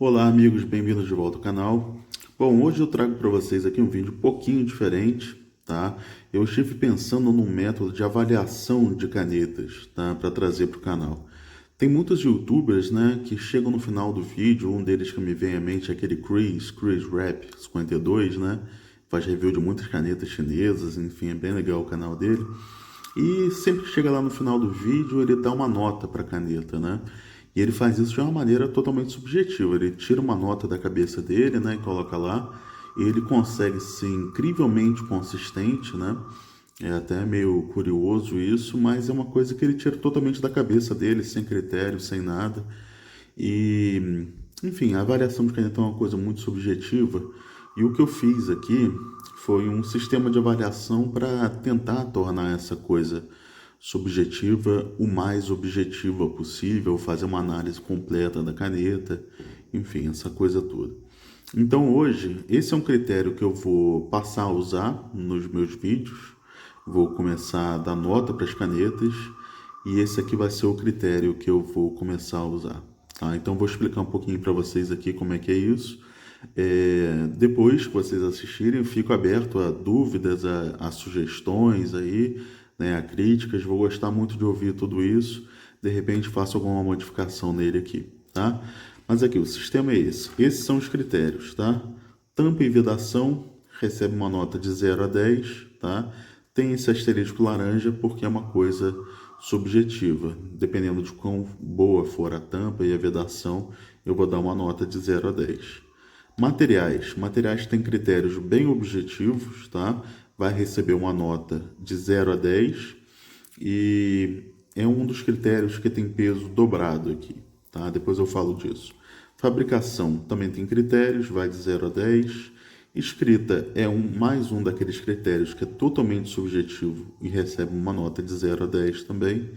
Olá amigos, bem-vindos de volta ao canal. Bom, hoje eu trago para vocês aqui um vídeo um pouquinho diferente, tá? Eu estive pensando num método de avaliação de canetas, tá? Para trazer para o canal. Tem muitos youtubers, né, que chegam no final do vídeo, um deles que me vem à mente é aquele Chris Rap 52, né? Faz review de muitas canetas chinesas, enfim, é bem legal o canal dele. E sempre que chega lá no final do vídeo, ele dá uma nota para a caneta, né? E ele faz isso de uma maneira totalmente subjetiva. Ele tira uma nota da cabeça dele, né, e coloca lá. E ele consegue ser incrivelmente consistente, né? É até meio curioso isso, mas é uma coisa que ele tira totalmente da cabeça dele, sem critério, sem nada. E, enfim, a avaliação de caneta é uma coisa muito subjetiva. E o que eu fiz aqui foi um sistema de avaliação para tentar tornar essa coisa subjetiva o mais objetiva possível, fazer uma análise completa da caneta, enfim, essa coisa toda. Então hoje, esse é um critério que eu vou passar a usar nos meus vídeos. Vou começar a dar nota para as canetas e esse aqui vai ser o critério que eu vou começar a usar. Tá? Então vou explicar um pouquinho para vocês aqui como é que é isso. Depois que vocês assistirem, eu fico aberto a dúvidas, a sugestões aí, né, a críticas. Vou gostar muito de ouvir tudo isso. De repente faço alguma modificação nele aqui, tá? Mas aqui o sistema é esse. Esses são os critérios, tá? Tampa e vedação recebe uma nota de 0 a 10, tá? Tem esse asterisco laranja porque é uma coisa subjetiva. Dependendo de quão boa for a tampa e a vedação, eu vou dar uma nota de 0 a 10. Materiais. Materiais têm critérios bem objetivos, tá? Vai receber uma nota de 0 a 10 e é um dos critérios que tem peso dobrado aqui, tá? Depois eu falo disso. Fabricação também tem critérios, vai de 0 a 10. Escrita é mais um daqueles critérios que é totalmente subjetivo e recebe uma nota de 0 a 10 também.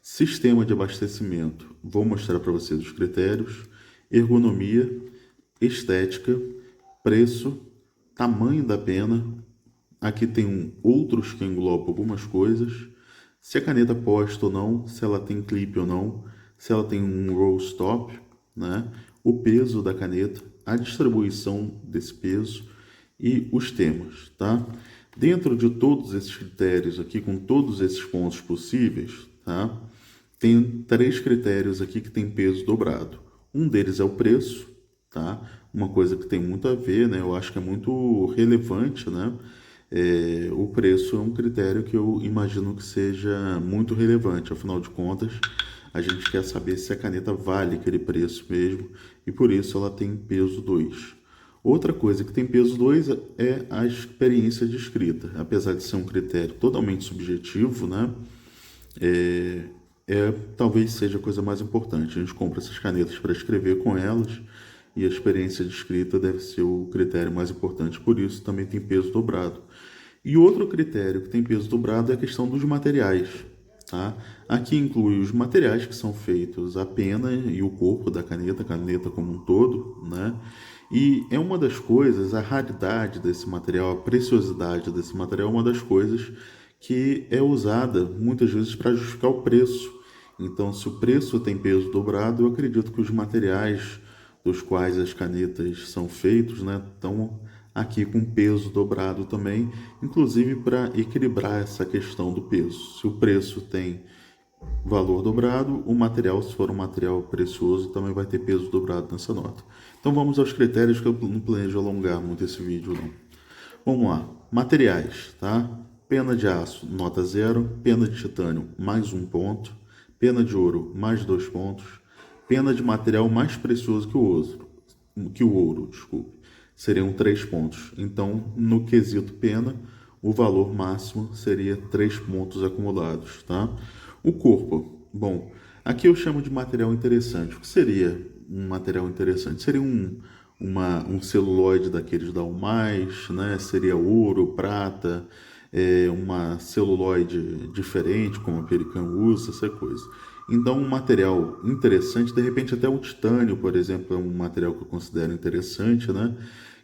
Sistema de abastecimento, vou mostrar para vocês os critérios. Ergonomia, estética, preço, tamanho da pena. Aqui tem outros que englobam algumas coisas. Se a caneta posta ou não, se ela tem clipe ou não, se ela tem um roll stop, né? O peso da caneta, a distribuição desse peso e os temas, tá? Dentro de todos esses critérios aqui, com todos esses pontos possíveis, tá? Tem 3 critérios aqui que tem peso dobrado. Um deles é o preço, tá? Uma coisa que tem muito a ver, né? Eu acho que é muito relevante, né? O preço é um critério que eu imagino que seja muito relevante, afinal de contas, a gente quer saber se a caneta vale aquele preço mesmo, e por isso ela tem peso 2. Outra coisa que tem peso 2 é a experiência de escrita. Apesar de ser um critério totalmente subjetivo, né? Talvez seja a coisa mais importante. A gente compra essas canetas para escrever com elas e a experiência de escrita deve ser o critério mais importante. Por isso também tem peso dobrado. E outro critério que tem peso dobrado é a questão dos materiais. Tá? Aqui inclui os materiais que são feitos, a pena e o corpo da caneta, a caneta como um todo, né? E é uma das coisas, a raridade desse material, a preciosidade desse material é uma das coisas que é usada muitas vezes para justificar o preço. Então, se o preço tem peso dobrado, eu acredito que os materiais dos quais as canetas são feitos, né, estão aqui com peso dobrado também, inclusive para equilibrar essa questão do peso. Se o preço tem valor dobrado, o material, se for um material precioso, também vai ter peso dobrado nessa nota. Então vamos aos critérios, que eu não planejo alongar muito esse vídeo não. Vamos lá, materiais, tá? Pena de aço, nota 0, pena de titânio, mais 1 ponto, pena de ouro, mais 2 pontos, pena de material mais precioso que o ouro, desculpe, seriam 3 pontos. Então, no quesito pena, o valor máximo seria 3 pontos acumulados, tá? O corpo, bom, aqui eu chamo de material interessante. O que seria um material interessante? Seria um celuloide daqueles da UMais, né? Seria ouro, prata, uma celuloide diferente, como a Pelican usa, essa coisa. Então, um material interessante, de repente até o titânio, por exemplo, é um material que eu considero interessante, né?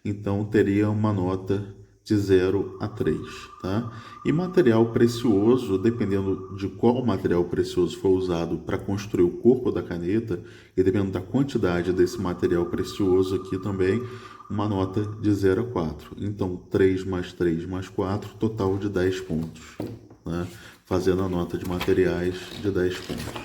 Então, teria uma nota de 0 a 3, tá? E material precioso, dependendo de qual material precioso for usado para construir o corpo da caneta, e dependendo da quantidade desse material precioso aqui também, uma nota de 0 a 4. Então, 3 mais 3 mais 4, total de 10 pontos, né? Fazendo a nota de materiais de 10 pontos.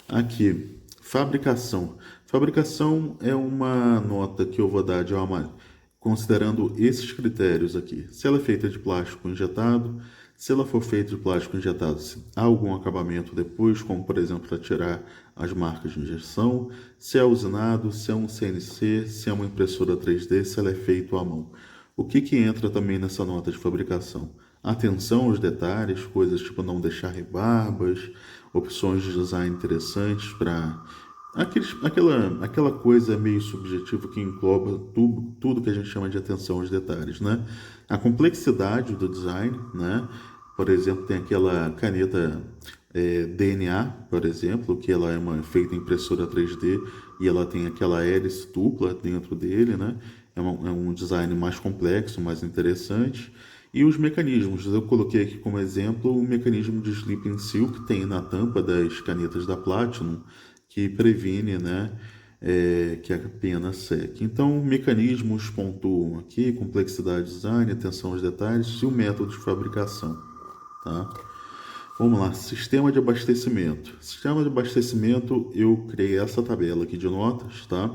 Aqui, fabricação. Fabricação é uma nota que eu vou dar de uma, considerando esses critérios aqui. Se ela é feita de plástico injetado, se ela for feita de plástico injetado, se há algum acabamento depois, como por exemplo para tirar as marcas de injeção, se é usinado, se é um CNC, se é uma impressora 3D, se ela é feita à mão. O que entra também nessa nota de fabricação? Atenção aos detalhes, coisas tipo não deixar rebarbas, opções de design interessantes para aquela coisa meio subjetiva que engloba tudo que a gente chama de atenção aos detalhes, né? A complexidade do design, né? Por exemplo, tem aquela caneta DNA, por exemplo, que ela feita em impressora 3D e ela tem aquela hélice dupla dentro dele, né? É um design mais complexo, mais interessante. E os mecanismos, eu coloquei aqui como exemplo o mecanismo de slip and seal que tem na tampa das canetas da Platinum, que previne, né, que a pena seque. Então, mecanismos pontuam aqui, complexidade de design, atenção aos detalhes e o método de fabricação, tá? Vamos lá, sistema de abastecimento. Sistema de abastecimento, eu criei essa tabela aqui de notas, tá?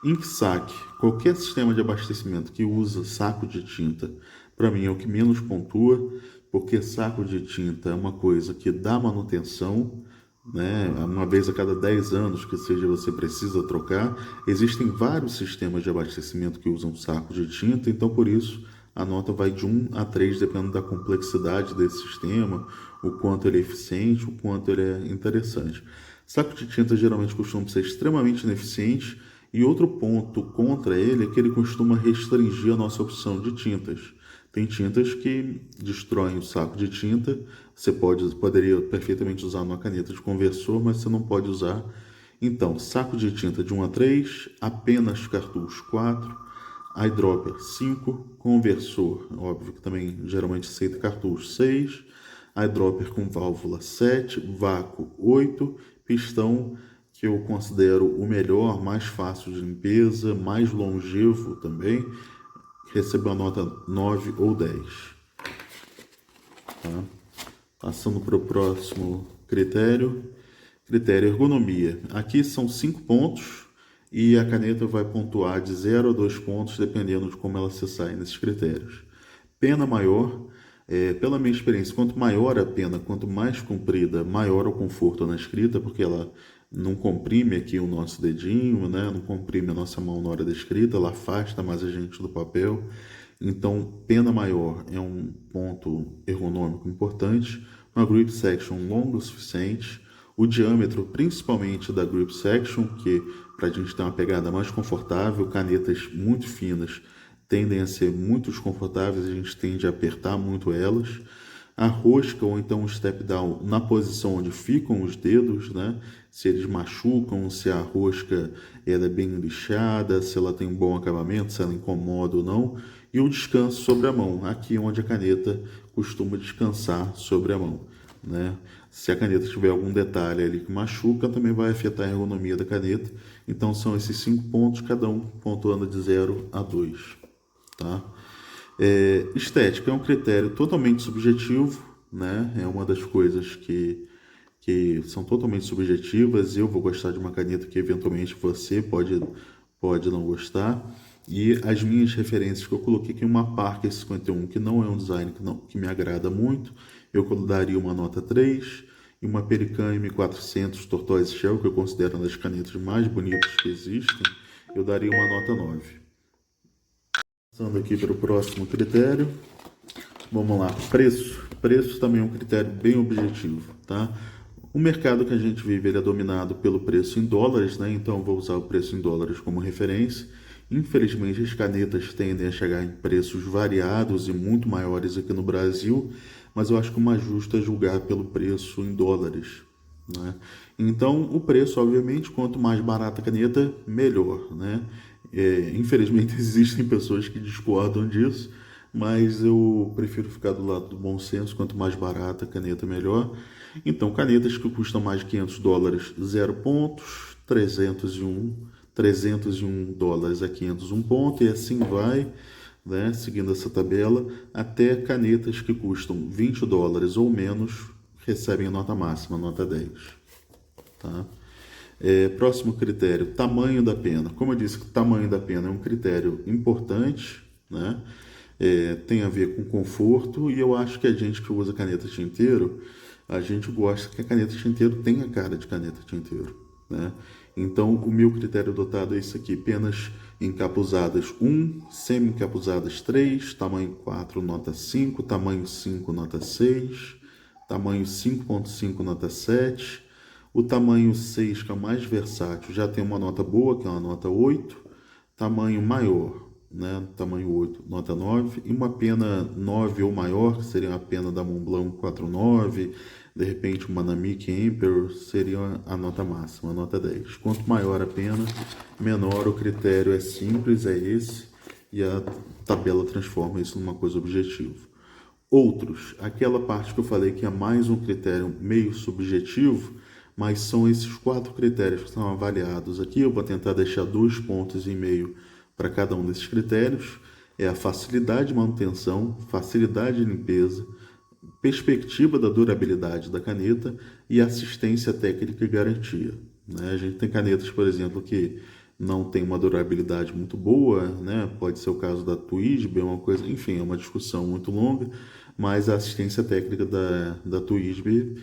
Ink-sac, qualquer sistema de abastecimento que usa saco de tinta, para mim é o que menos pontua, porque saco de tinta é uma coisa que dá manutenção, né? Uma vez a cada 10 anos que seja você precisa trocar. Existem vários sistemas de abastecimento que usam saco de tinta, então por isso a nota vai de 1 a 3, dependendo da complexidade desse sistema, o quanto ele é eficiente, o quanto ele é interessante. Saco de tinta geralmente costuma ser extremamente ineficiente, e outro ponto contra ele é que ele costuma restringir a nossa opção de tintas. Tem tintas que destroem o saco de tinta, você poderia perfeitamente usar uma caneta de conversor, mas você não pode usar. Então, saco de tinta de 1 a 3, apenas cartucho 4, eyedropper 5, conversor, óbvio que também geralmente aceita cartucho 6, eyedropper com válvula 7, vácuo 8, pistão que eu considero o melhor, mais fácil de limpeza, mais longevo também, recebeu a nota 9 ou 10. Tá? Passando para o próximo critério. Critério ergonomia. Aqui são 5 pontos e a caneta vai pontuar de 0 a 2 pontos, dependendo de como ela se sai nesses critérios. Pena maior, pela minha experiência, quanto maior a pena, quanto mais comprida, maior o conforto na escrita, porque ela não comprime aqui o nosso dedinho, né? Não comprime a nossa mão na hora da escrita, ela afasta mais a gente do papel. Então, pena maior é um ponto ergonômico importante. Uma grip section longa o suficiente. O diâmetro, principalmente da grip section, que para a gente ter uma pegada mais confortável, canetas muito finas tendem a ser muito desconfortáveis, a gente tende a apertar muito elas. A rosca ou então o step down na posição onde ficam os dedos, né? Se eles machucam, se a rosca ela é bem lixada, se ela tem um bom acabamento, se ela incomoda ou não. E o descanso sobre a mão, aqui onde a caneta costuma descansar sobre a mão, né? Se a caneta tiver algum detalhe ali que machuca, também vai afetar a ergonomia da caneta. Então são esses 5 pontos, cada um pontuando de 0 a 2, tá? Estética é um critério totalmente subjetivo, né? É uma das coisas que são totalmente subjetivas. Eu vou gostar de uma caneta que eventualmente você pode não gostar. E as minhas referências que eu coloquei aqui, uma Parker 51, que não é um design que me agrada muito, eu daria uma nota 3, e uma Pelican M400 Tortoise Shell, que eu considero uma das canetas mais bonitas que existem, eu daria uma nota 9. Passando aqui para o próximo critério, vamos lá, preço. Preço também é um critério bem objetivo, tá? O mercado que a gente vive ele é dominado pelo preço em dólares, né? Então eu vou usar o preço em dólares como referência. Infelizmente as canetas tendem a chegar em preços variados e muito maiores aqui no Brasil, mas eu acho que o mais justo é julgar pelo preço em dólares, né? Então o preço, obviamente, quanto mais barata a caneta, melhor, né? Infelizmente existem pessoas que discordam disso, mas eu prefiro ficar do lado do bom senso. Quanto mais barata a caneta, melhor. Então, canetas que custam mais de $500, 0 pontos, 301 dólares a 501 ponto, e assim vai, né, seguindo essa tabela, até canetas que custam $20 ou menos recebem a nota máxima, nota 10. Tá? Próximo critério, tamanho da pena. Como eu disse, o tamanho da pena é um critério importante, né? Tem a ver com conforto, e eu acho que a gente que usa caneta tinteiro, a gente gosta que a caneta tinteiro tenha cara de caneta tinteiro, né? Então, o meu critério adotado é isso aqui: penas encapuzadas 1, semi-encapuzadas 3, tamanho 4, nota 5, tamanho 5, nota 6, tamanho 5.5, nota 7, o tamanho 6, que é o mais versátil, já tem uma nota boa, que é uma nota 8, tamanho maior, né, tamanho 8, nota 9, e uma pena 9 ou maior, que seria a pena da Montblanc 49, de repente uma Namik Emperor, seria a nota máxima, a nota 10. Quanto maior a pena, menor o critério. É simples, é esse, e a tabela transforma isso numa coisa objetiva. Outros, aquela parte que eu falei que é mais um critério meio subjetivo, mas são esses 4 critérios que são avaliados aqui. Eu vou tentar deixar 2,5 pontos para cada um desses critérios. É a facilidade de manutenção, facilidade de limpeza, perspectiva da durabilidade da caneta e assistência técnica e garantia, né? A gente tem canetas, por exemplo, que não tem uma durabilidade muito boa, né? Pode ser o caso da Twisby, uma coisa, enfim, é uma discussão muito longa, mas a assistência técnica da Twisby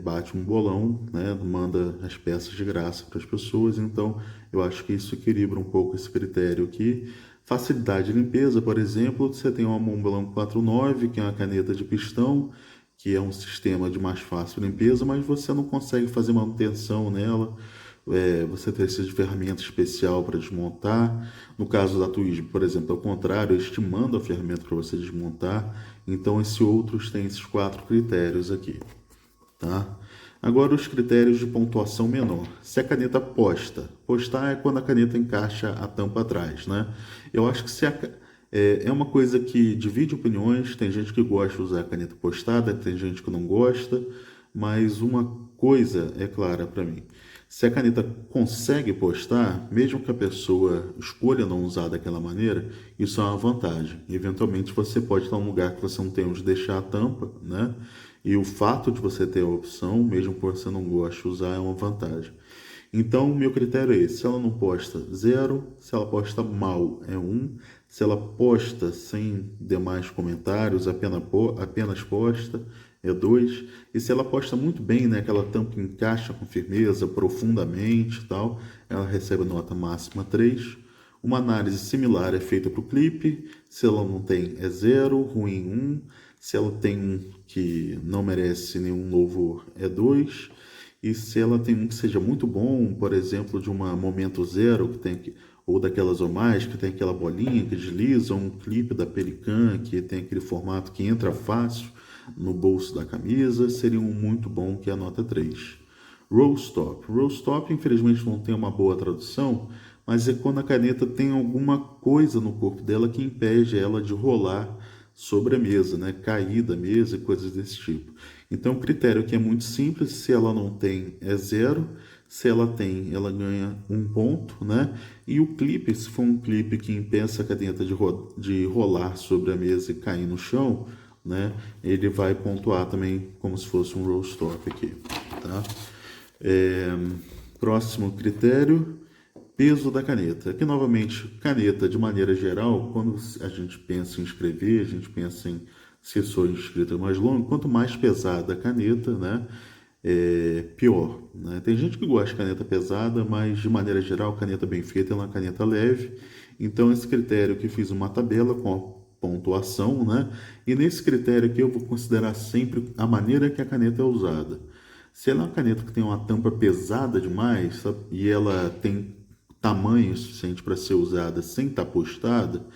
bate um bolão, né? Manda as peças de graça para as pessoas. Então eu acho que isso equilibra um pouco esse critério aqui. Facilidade de limpeza, por exemplo, você tem uma Montblanc 49, que é uma caneta de pistão, que é um sistema de mais fácil limpeza, mas você não consegue fazer manutenção nela. Você precisa de ferramenta especial para desmontar. No caso da Twisby, por exemplo, ao contrário, eles te mandam a ferramenta para você desmontar. Então, esses outros têm esses 4 critérios aqui. Tá? Agora, os critérios de pontuação menor. Se a caneta posta, postar é quando a caneta encaixa a tampa atrás, né? Eu acho que é uma coisa que divide opiniões. Tem gente que gosta de usar a caneta postada, tem gente que não gosta, mas uma coisa é clara para mim: se a caneta consegue postar, mesmo que a pessoa escolha não usar daquela maneira, isso é uma vantagem. Eventualmente você pode estar em um lugar que você não tem onde deixar a tampa, né? E o fato de você ter a opção, mesmo que você não goste de usar, é uma vantagem. Então, o meu critério é esse: se ela não posta, 0. Se ela posta mal, é 1. Se ela posta sem demais comentários, apenas posta, é 2. E se ela posta muito bem, né, aquela tampa encaixa com firmeza, profundamente e tal, ela recebe nota máxima 3. Uma análise similar é feita para o clipe. Se ela não tem, é 0, ruim 1. Se ela tem um que não merece nenhum louvor, é 2. E se ela tem um que seja muito bom, por exemplo, de uma Momento Zero, ou daquelas ou mais, que tem aquela bolinha que desliza, um clipe da Pelican, que tem aquele formato que entra fácil no bolso da camisa, seria um muito bom, que é a nota 3. Roll stop. Roll stop, infelizmente, não tem uma boa tradução, mas é quando a caneta tem alguma coisa no corpo dela que impede ela de rolar sobre a mesa, né? Cair da mesa e coisas desse tipo. Então, o critério aqui é muito simples: se ela não tem, é 0. Se ela tem, ela ganha 1 ponto, né? E o clipe, se for um clipe que impeça a caneta de rolar sobre a mesa e cair no chão, né? Ele vai pontuar também como se fosse um roll stop aqui, tá? Próximo critério: peso da caneta. Aqui, novamente, caneta, de maneira geral, quando a gente pensa em escrever, a gente pensa em sessões de escrita mais longas. Quanto mais pesada a caneta, né, pior, né? Tem gente que gosta de caneta pesada, mas, de maneira geral, caneta bem feita é uma caneta leve. Então, esse critério aqui, fiz uma tabela com a pontuação, né? E nesse critério aqui eu vou considerar sempre a maneira que a caneta é usada. Se ela é uma caneta que tem uma tampa pesada demais, sabe, e ela tem tamanho suficiente para ser usada sem estar postada,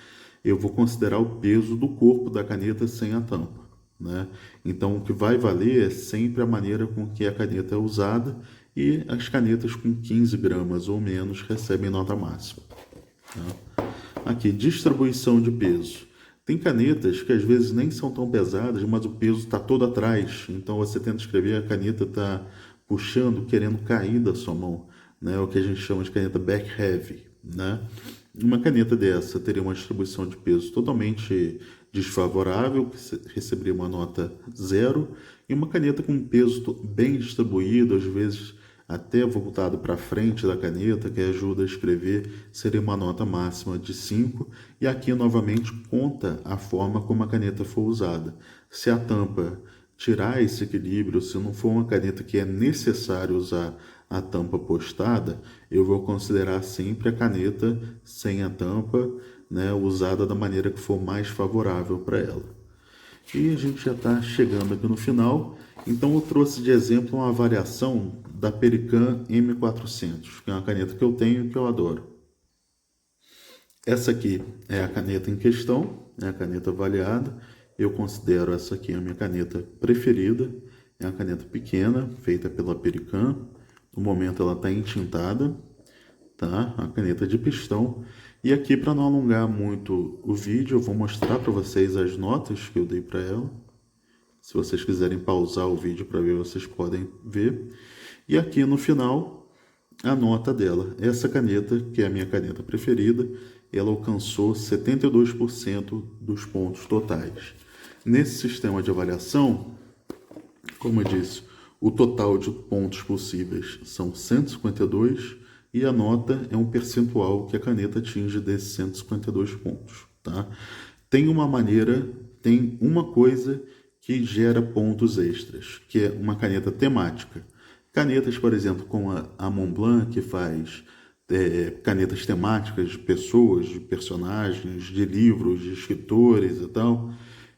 eu vou considerar o peso do corpo da caneta sem a tampa, né? Então, o que vai valer é sempre a maneira com que a caneta é usada, e as canetas com 15 gramas ou menos recebem nota máxima, tá? Aqui, distribuição de peso. Tem canetas que às vezes nem são tão pesadas, mas o peso está todo atrás. Então você tenta escrever, a caneta está puxando, querendo cair da sua mão, né? O que a gente chama de caneta back heavy, né? Uma caneta dessa teria uma distribuição de peso totalmente desfavorável, que receberia uma nota 0, e uma caneta com peso bem distribuído, às vezes até voltado para frente da caneta, que ajuda a escrever, seria uma nota máxima de 5. E aqui novamente conta a forma como a caneta for usada. Se a tampa tirar esse equilíbrio, se não for uma caneta que é necessário usar a tampa postada, eu vou considerar sempre a caneta sem a tampa, né, usada da maneira que for mais favorável para ela. E a gente já está chegando aqui no final. Então eu trouxe de exemplo uma variação da Perican M400, que é uma caneta que eu tenho e que eu adoro. Essa aqui é a caneta em questão, é a caneta avaliada. Eu considero essa aqui a minha caneta preferida. É uma caneta pequena, feita pela Perican. No momento ela está entintada, tá? A caneta de pistão. E aqui, para não alongar muito o vídeo, eu vou mostrar para vocês as notas que eu dei para ela. Se vocês quiserem pausar o vídeo para ver, vocês podem ver. E aqui no final, a nota dela. Essa caneta, que é a minha caneta preferida, ela alcançou 72% dos pontos totais. Nesse sistema de avaliação, como eu disse, o total de pontos possíveis são 152 e a nota é um percentual que a caneta atinge desses 152 pontos, tá? Tem uma coisa que gera pontos extras, que é uma caneta temática. Canetas, por exemplo, como a Montblanc, que faz canetas temáticas de pessoas, de personagens, de livros, de escritores e tal,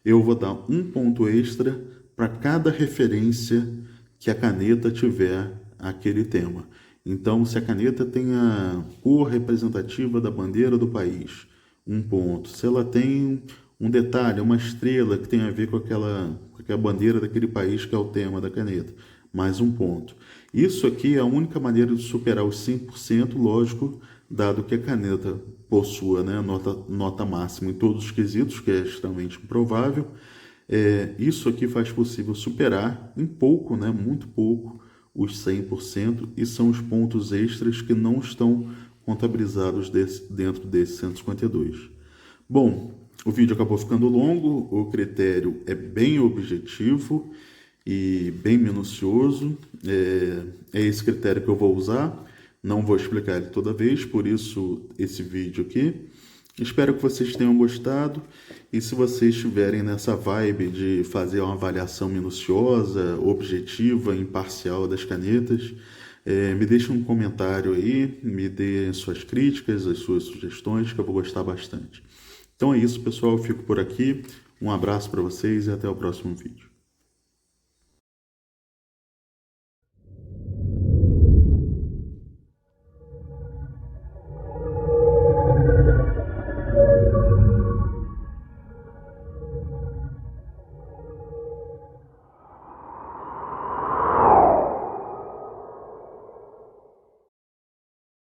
eu vou dar um ponto extra para cada referência que a caneta tiver aquele tema. Então, se a caneta tem a cor representativa da bandeira do país, um ponto. Se ela tem um detalhe, uma estrela que tem a ver com aquela bandeira daquele país que é o tema da caneta, mais um ponto. Isso aqui é a única maneira de superar os 100%, lógico, dado que a caneta possua, né, nota máxima em todos os quesitos, que é extremamente improvável. Isso aqui faz possível superar em pouco, né, muito pouco, os 100%, e são os pontos extras que não estão contabilizados dentro desses 152. Bom, o vídeo acabou ficando longo, o critério é bem objetivo e bem minucioso. É esse critério que eu vou usar, não vou explicar ele toda vez, por isso esse vídeo aqui. Espero que vocês tenham gostado, e se vocês estiverem nessa vibe de fazer uma avaliação minuciosa, objetiva, imparcial das canetas, me deixem um comentário aí, me dê suas críticas, as suas sugestões, que eu vou gostar bastante. Então é isso, pessoal, eu fico por aqui. Um abraço para vocês e até o próximo vídeo.